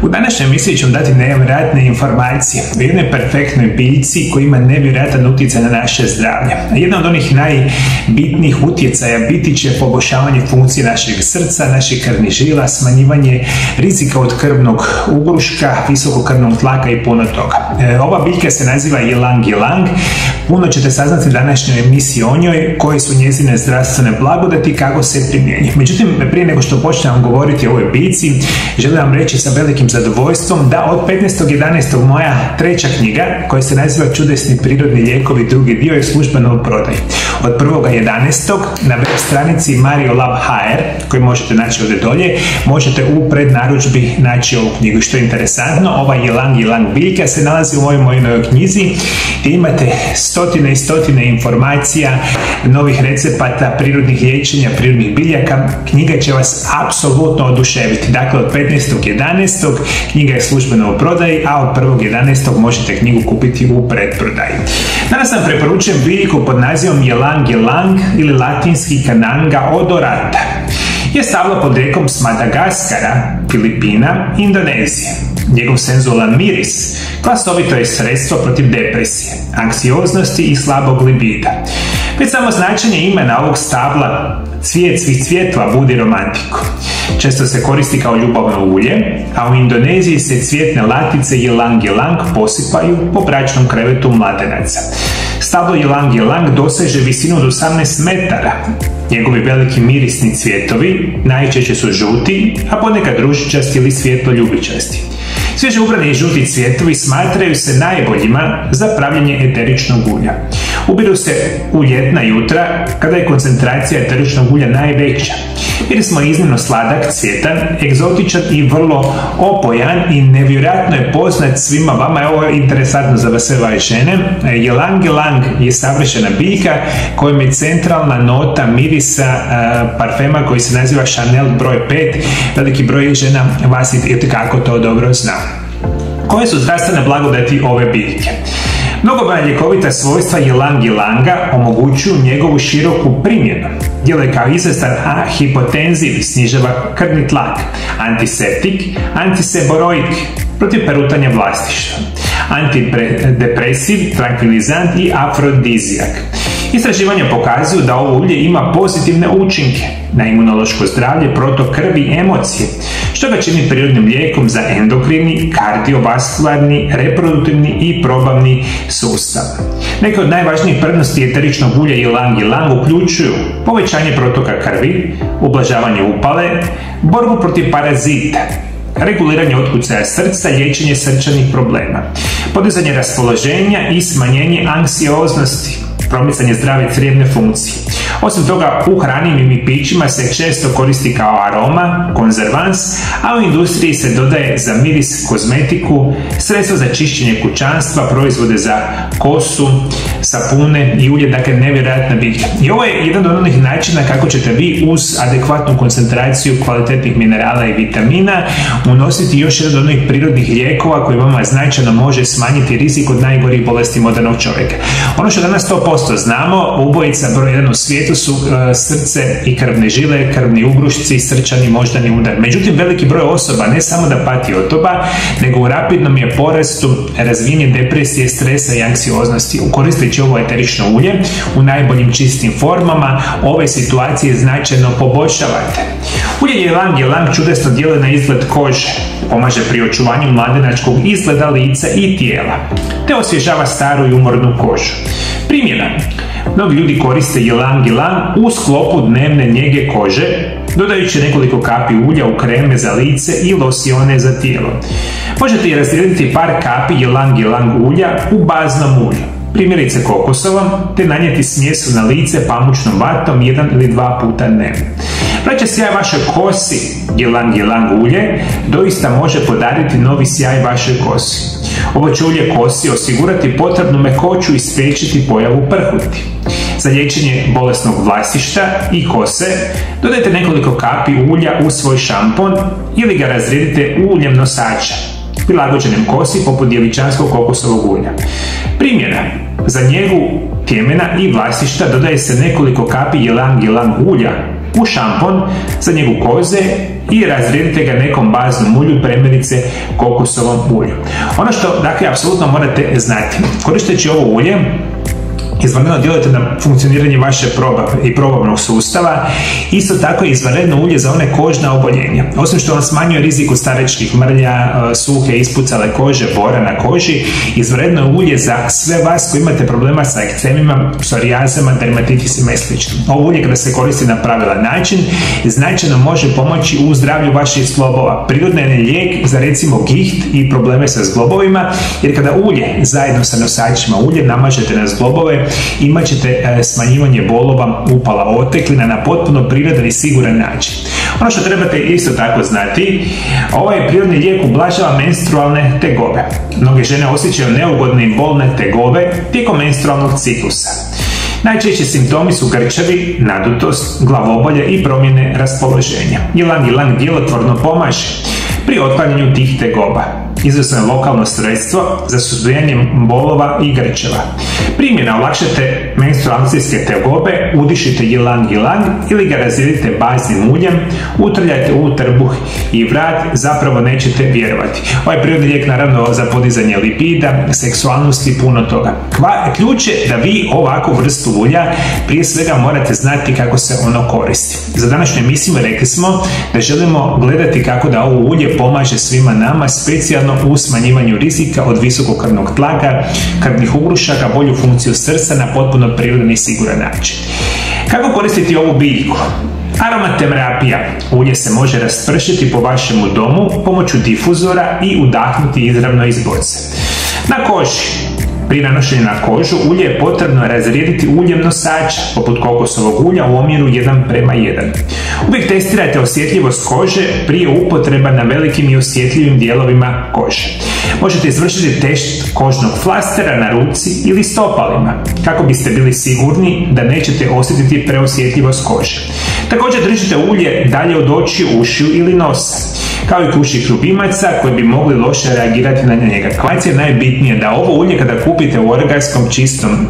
U današnjoj emisiji ću vam dati nevjerojatne informacije o jednoj perfektnoj biljci koja ima nevjerojatan utjecaj na naše zdravlje. Jedna od onih najbitnijih utjecaja biti će poboljšavanje funkcije našeg srca, naših krvnih žila, smanjivanje rizika od krvnog ugruška, visokog krvnog tlaka i puno toga. Ova biljka se naziva ylang ylang. Puno ćete saznati u današnjoj emisiji o njoj, koje su njezine zdravstvene blagodati i kako se primjenjuje. Međutim, prije nego što počnem vam govoriti o ovoj biljci, želim vam reći sa velikim zadovoljstvom da od 15.11. moja treća knjiga, koja se naziva Čudesni prirodni lijekovi, drugi dio, je službeno u prodaji. Od 1.11. na web stranici mariolab.hr, koju možete naći ovdje dolje, možete u prednarudžbi naći ovu knjigu. Što je interesantno, ova ylang ylang biljka se nalazi u mojoj novoj knjizi, gdje imate stotine i stotine informacija, novih recepata, prirodnih liječenja, prirodnih biljaka. Knjiga će vas apsolutno oduševiti. Dakle, od 15.11. knjiga je službeno u prodaji, a od 1.11. možete knjigu kupiti u predprodaji. Danas vam preporučujem biljku pod nazivom ylang ylang ili latinski Cananga odorata. Je stablo pod rijekom s Madagaskara, Filipina, Indonezije. Njegov senzualan miris glasovito je sredstvo protiv depresije, anksioznosti i slabog libida. Već samo značenje imena ovog stabla, cvijet svih cvjetova, budi romantiku. Često se koristi kao ljubavno ulje, a u Indoneziji se cvjetne latice ylang ylang posipaju po bračnom krevetu mladenaca. Stablo ylang ylang doseže visinu od 18 metara. Njegovi veliki mirisni cvjetovi najčešće su žuti, a ponekad ružičasti ili svjetlo ljubičasti. Svježe ubrani žuti cvjetovi smatraju se najboljima za pravljenje eteričnog ulja. Ubiru se u ljetna jutra kada je koncentracija eteričnog ulja najveća. Miris mu je iznimno sladak, cvjetan, egzotičan i vrlo opojan i nevjerojatno je poznat svima vama. Ovo je interesantno za vas sve vaše žene. Ylang ylang je savršena biljka kojom je centralna nota mirisa parfema koji se naziva Chanel broj 5. Veliki broj žena vas i kako to dobro zna. Koje su zdravstvene blagodati ove biljke? Mnogobrojna ljekovita svojstva ylang yelanga omogućuju njegovu široku primjenu. Djeluje kao izvrstan hipotenziv, snižava krvni tlak, antiseptik, antiseboroid, protiv perutanja vlastištva, antidepresiv, tranquilizant i afrodizijak. Istraživanja pokazuju da ovo ulje ima pozitivne učinke na imunološko zdravlje, protok krvi i emocije, što ga čini prirodnim lijekom za endokrini, kardiovaskularni, reproduktivni i probavni sustav. Neke od najvažnijih prednosti eteričnog ulja ylang ylang uključuju povećanje protoka krvi, ublažavanje upale, borbu protiv parazita, reguliranje otkucaja srca, liječenje srčanih problema, podizanje raspoloženja i smanjenje anksioznosti, promicanje zdrave crijevne funkcije. Osim toga, u hranim i pićima se često koristi kao aroma, konzervans, a u industriji se dodaje za miris, kozmetiku, sredstva za čišćenje kućanstva, proizvode za kosu, sapune i ulje, dakle nevjerojatna biljka. I ovo je jedan od onih načina kako ćete vi uz adekvatnu koncentraciju kvalitetnih minerala i vitamina unositi još jedan od onih prirodnih lijekova koji vama značajno može smanjiti rizik od najgorih bolesti modernog čovjeka. Ono što danas 100% znamo, ubojica broj 1 u svijetu su srce i krvne žile, krvni ugrušci, srčani moždani udar. Međutim, veliki broj osoba ne samo da pati od toga, nego u rapidnom je porastu razvijenje depresije, stresa i anksioznosti. Koristeći ovo eterično ulje u najboljim čistim formama, ove situacije značajno poboljšavate. Ulje ylang ylang čudesno djeluje na izgled kože, pomaže pri očuvanju mladenačkog izgleda lica i tijela, te osvježava staru i umornu kožu. Primjena. Mnogi ljudi koriste ylang ylang u sklopu dnevne njege kože, dodajući nekoliko kapi ulja u kreme za lice i losione za tijelo. Možete i razdijeliti par kapi ylang ylang ulja u baznom ulju, primjerice kokosovom, te nanijeti smjesu na lice pamučnom vatom 1 ili 2 puta dnevno. Vraća sjaj vašoj kosi ylang ylang ulje doista može podariti novi sjaj vašoj kosi. Ovo će ulje kosi osigurati potrebnu mekoću i spriječiti pojavu prhuti. Za liječenje bolesnog vlastišta i kose dodajte nekoliko kapi ulja u svoj šampon ili ga razredite uljem nosača, prilagođenim kosi poput djevičanskog kokosovog ulja. Primjena. Za njegu tjemena i vlastišta dodaje se nekoliko kapi ylang ylang ulja u šampon za njegu koze i razrijedite ga nekom baznom ulju, primjerice kokosovom ulju. Ono što, dakle, apsolutno morate znati, koristeći ovo ulje, izvanredno djelujete na funkcioniranje vaše i probavnog sustava. Isto tako je izvanredno ulje za one kožna oboljenja. Osim što vam smanjuje rizik od staračkih mrlja, suhe, ispucale kože, bora na koži, izvanredno je ulje za sve vas koji imate problema sa ekcemima, psorijazama, dermatitisima i sl. Ovo ulje kada se koristi na pravilan način značajno može pomoći u zdravlju vaših zglobova. Prirodno je lijek za recimo giht i probleme sa zglobovima, jer kada ulje zajedno sa nosačima ulje namažete na zglobove, imat ćete smanjivanje bolova, upala, oteklina na potpuno prirodan i siguran način. Ono što trebate isto tako znati, ovaj prirodni lijek ublažava menstrualne tegobe. Mnoge žene osjećaju neugodne i bolne tegobe tijekom menstrualnog ciklusa. Najčešći simptomi su grčevi, nadutost, glavobolje i promjene raspoloženja. Ilang djelotvorno pomaže pri otklanjanju tih tegoba. Izvrsno je lokalno sredstvo za suzbijanje bolova i grčeva. Primjena: olakšate menstruacijske tegobe, udišite ilang ili ga razrijedite baznim uljem, utrljajte u trbuh i vrat, zapravo nećete vjerovati. Ovaj prirodni lijek naravno za podizanje lipida, seksualnosti i puno toga. Ključ je da vi ovakvu vrstu ulja prije svega morate znati kako se ono koristi. Za današnju emisiju rekli smo da želimo gledati kako da ovo ulje pomaže svima nama, specijalno u smanjivanju rizika od visokog krvnog tlaka, krvnih ugrušaka, bolju funkciju srca na potpuno prirodan i siguran način. Kako koristiti ovu biljku? Aromaterapija. Ulje se može raspršiti po vašemu domu pomoću difuzora i udahnuti izravno iz boce. Na koži. Pri nanošenju na kožu ulje je potrebno razrijediti uljem nosača, poput kokosovog ulja u omjeru 1:1. Uvijek testirajte osjetljivost kože prije upotreba na velikim i osjetljivim dijelovima kože. Možete izvršiti test kožnog flastera na ruci ili stopalima, kako biste bili sigurni da nećete osjetiti preosjetljivost kože. Također držite ulje dalje od očiju, ušiju ili nosa, kao i kućnih ljubimaca koji bi mogli loše reagirati na njega. Kvac je najbitnije da ovo ulje kada kupite u organskom čistom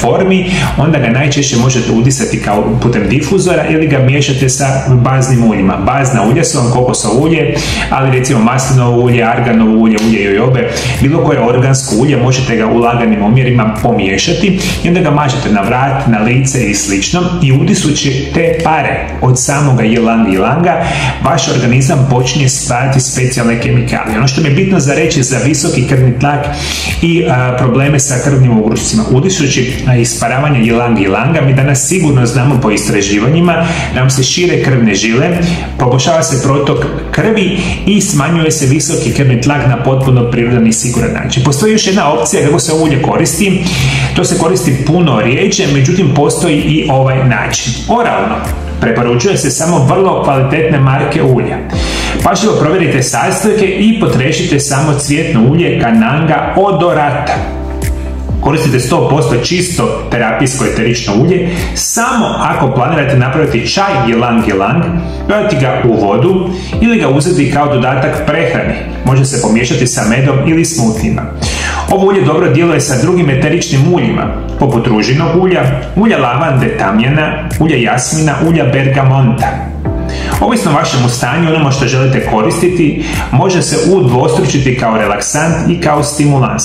formi, onda ga najčešće možete udisati kao putem difuzora ili ga miješate sa baznim uljima. Bazna ulja su vam kokosovo ulje, ali recimo maslinovo ulje, arganovo ulje, ulje jojobe, bilo koje organsko ulje možete ga u laganim omjerima pomiješati i onda ga mažete na vrat, na lice i slično i udisući te pare od samoga ilanga, vaš organizam počinje spajati specijalne kemikalije. Ono što mi je bitno za reći za visoki krvni tlak i probleme sa krvnim ugrušcima. Udisući isparavanje ilanga, mi danas sigurno znamo po istraživanjima da nam se šire krvne žile, poboljšava se protok krvi i smanjuje se visoki krvni tlak na potpuno prirodan i siguran način. Postoji još jedna opcija kako se ovo ulje koristi. To se koristi puno rijeđe, međutim postoji i ovaj način. Oralno. Preporučuje se samo vrlo kvalitetne marke ulja. Pažljivo provjerite sastojke i potrešite samo cvjetno ulje Cananga odorata. Koristite 100% čisto terapijsko eterično ulje samo ako planirate napraviti čaj ilang, dodati ga u vodu ili ga uzeti kao dodatak prehrani. Može se pomiješati sa medom ili smutijima. Ovo ulje dobro djeluje sa drugim eteričnim uljima, poput ružinog ulja, ulja lavande, tamjana, ulja jasmina, ulja bergamonta. Ovisno o vašemu stanju, onome što želite koristiti, može se udvostručiti kao relaksant i kao stimulans.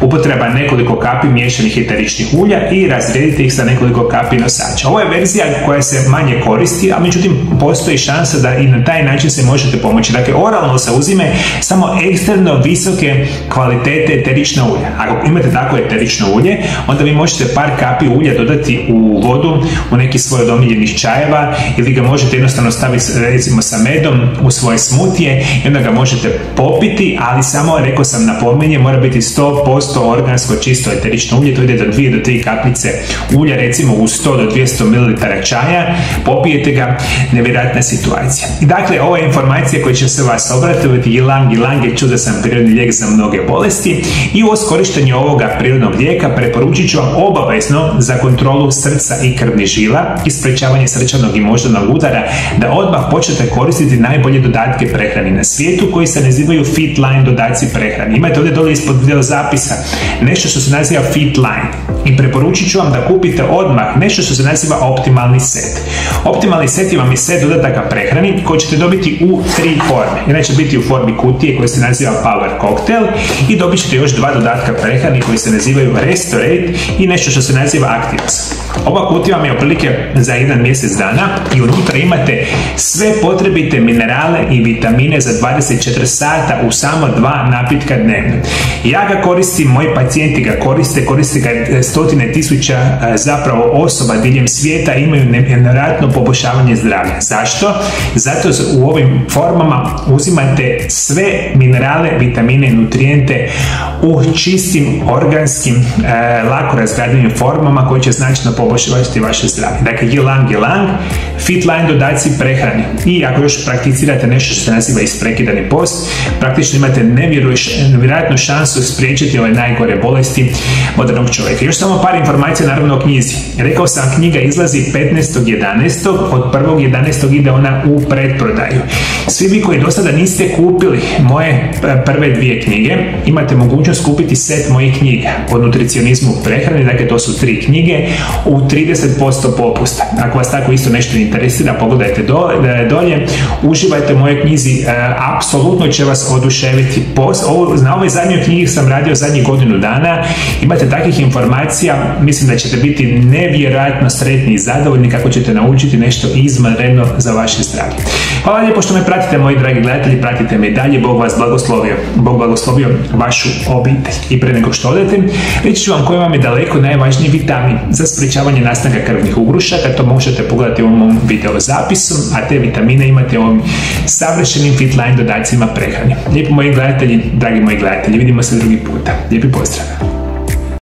Upotreba nekoliko kapi miješanih eteričnih ulja i razrijedite ih sa nekoliko kapi nosača. Ovo je verzija koja se manje koristi, a međutim postoji šansa da i na taj način se možete pomoći. Dakle, oralno se uzime samo ekstremno visoke kvalitete eterična ulja. Ako imate takvo eterično ulje, onda vi možete par kapi ulja dodati u vodu, u neki svoj od omiljenih čajeva, ili ga možete jednostavno staviti recimo sa medom u svoje smutije i onda ga možete popiti, ali samo, rekao sam, napominjem, mora biti 100% organsko čisto eterično ulje, to ide do 2 do 3 kapljice ulja, recimo u 100 do 200 ml čaja, popijete ga, nevjerojatna situacija. I dakle, ova informacija koja će se vas obratiti, ilang je čudesan prirodni lijek za mnoge bolesti i uz korištenje ovoga prirodnog lijeka preporučit ću vam obavezno za kontrolu srca i krvnih žila i sprečavanje srčanog i moždanog udara da odmah počnete koristiti najbolje dodatke prehrani na svijetu koji se nazivaju Fitline dodaci prehrani. Imate ovdje dole ispod video zapisa nešto što se naziva Fitline. i preporučit ću vam da kupite odmah nešto što se naziva optimalni set. Optimalni set vam je set dodataka prehrani koji ćete dobiti u 3 forme. Jedan će biti u formi kutije koja se naziva Power Cocktail i dobit ćete još 2 dodatka prehrani koji se nazivaju Restorate i nešto što se naziva Activus. Ova kutija vam je otprilike za 1 mjesec dana i unutra imate sve potrebite minerale i vitamine za 24 sata u samo 2 napitka dnevno. Ja ga koristim, moji pacijenti ga koriste ga stotine tisuća zapravo osoba diljem svijeta, imaju nevjerojatno poboljšavanje zdravlja. Zašto? Zato u ovim formama uzimate sve minerale, vitamine i nutrijente u čistim, organskim, lako razgradivim formama koji će značajno poboljšavati vaše zdravlje. Dakle, Ylang Ylang, Fitline dodaci prehrani. I ako još prakticirate nešto što se naziva isprekidani post, praktično imate nevjerojatnu šansu spriječiti ove najgore bolesti modernog čovjeka. Još samo par informacija naravno o knjizi. Rekao sam, knjiga izlazi 15.11. Od 1.11. ide ona u pretprodaju. Svi vi koji do sada niste kupili moje prve 2 knjige, imate mogućnost kupiti set mojih knjiga o nutricionizmu u prehrani, dakle to su 3 knjige u 30% popusta. Ako vas tako isto nešto interesira, pogledajte dolje, uživajte u mojoj knjizi, apsolutno će vas oduševiti. Na ovoj zadnjoj knjigi sam radio zadnjih godinu dana, imate takvih informacija, mislim da ćete biti nevjerojatno sretni i zadovoljni kako ćete naučiti nešto izvanredno za vaše zdravlje. Hvala lijepo što me pratite, moji dragi gledatelji, pratite me i dalje, Bog vas blagoslovio. Bog blagoslovio vašu obitelj. I pre nego što odete, reći ću vam koji vam je daleko najvažniji vitamin za sprečavanje nastanka krvnih ugrušaka, to možete pogledati u ovom video zapisu, a te vitamine imate u ovim savršenim Fitline dodacima prehrani. Lijepo moji gledatelji, dragi moji gledatelji, vidimo se drugi puta. Lijepi pozdrav!